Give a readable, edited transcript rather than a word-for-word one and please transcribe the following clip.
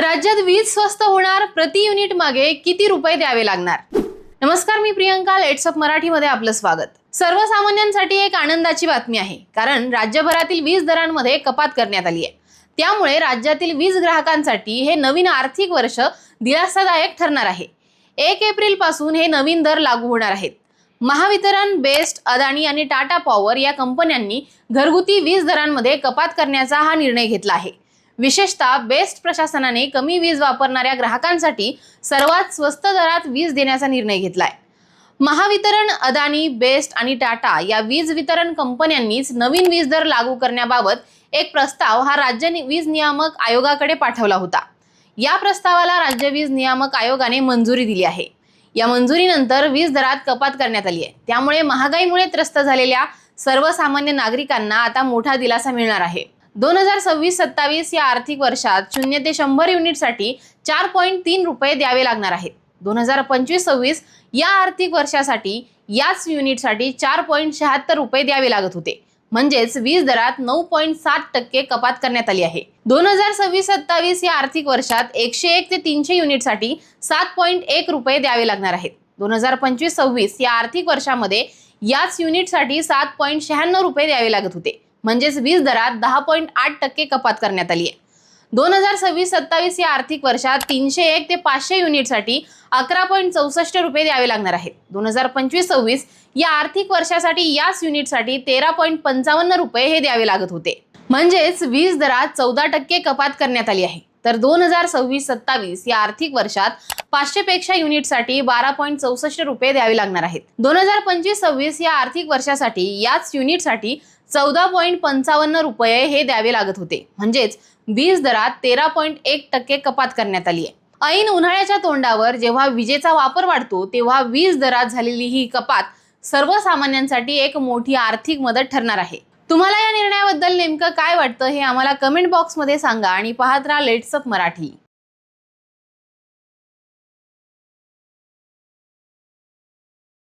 राज्यात वीज स्वस्त होणार, प्रति युनिट मागे किती रुपये द्यावे लागणार? नमस्कार, मी प्रियंका. लेट्स अप मराठीमध्ये आपलं स्वागत. सर्वसामान्यांसाठी एक आनंदाची बातमी आहे, कारण राज्यभरातील वीज दरांमध्ये कपात करण्यात आली आहे. त्यामुळे राज्यातील वीज ग्राहकांसाठी हे नवीन आर्थिक वर्ष दिलासादायक ठरणार आहे. 1 एप्रिल पासून हे नवीन दर लागू होणार आहेत. महावितरण, बेस्ट, अदानी आणि टाटा पॉवर या कंपन्यांनी घरगुती वीज दरांमध्ये कपात करण्याचा हा निर्णय घेतला आहे. विशेषतः बेस्ट प्रशासनाने कमी वीज वापरणाऱ्या ग्राहकांसाठी सर्वात स्वस्त दरात वीज देण्याचा निर्णय घेतलाय. महावितरण, अदानी, बेस्ट आणि टाटा या वीज वितरण कंपन्यांनीच नवीन वीज दर लागू करण्याबाबत एक प्रस्ताव हा राज्य वीज नियामक आयोगाकडे पाठवला होता. या प्रस्तावाला राज्य वीज नियामक आयोगाने मंजुरी दिली आहे. या मंजुरीनंतर वीज दरात कपात करण्यात आली आहे. त्यामुळे महागाईमुळे त्रस्त झालेल्या सर्वसामान्य नागरिकांना आता मोठा दिलासा मिळणार आहे. 2026-27 या आर्थिक वर्षात 0 ते 100 युनिटसाठी 4.3 रुपये द्यावे लागणार आहेत. 2025-26 या आर्थिक वर्षासाठी याच युनिटसाठी 4.76 रुपये द्यावे लागत होते. म्हणजेच वीज दरात 9.7% कपात करण्यात आली आहे. 2026-27 या आर्थिक वर्षात 101 ते 300 युनिटसाठी 7.1 रुपये द्यावे लागणार आहेत. 2025-26 या आर्थिक वर्षामध्ये याच युनिटसाठी 7.96 रुपये द्यावे लागत होते. म्हणजेच वीज दरात 10.8% कपात करण्यात आली आहे. 2026-27 या आर्थिक वर्षात 301 ते 500 युनिटसाठी 11.64 रुपये द्यावे लागणार आहेत. 2025-26 या आर्थिक वर्षासाठी याच युनिटसाठी 13.55 रुपये हे द्यावे लागत होते. म्हणजेच वीज दरात 14% कपात करण्यात आली आहे. तर 2026-27 या आर्थिक वर्षात 500 पेक्षा युनिटसाठी 12.64 रुपये द्यावे लागणार आहेत. 2025-26 या आर्थिक वर्षासाठी याच युनिटसाठी 14.55 रुपये हे द्यावे लागत होते. म्हणजेच वीज दरात 13.1% कपात करण्यात आली आहे. ऐन उन्हाळ्याच्या तोंडावर जेव्हा विजेचा वापर वाढतो, तेव्हा वीज दरात झालेली ही कपात सर्वसामान्यांसाठी एक मोठी आर्थिक मदत ठरणार आहे. तुम्हाला या निर्णयाबद्दल नेमकं काय वाटतं हे आम्हाला कमेंट बॉक्समध्ये सांगा आणि पाहत राहा लेट्स अप मराठी.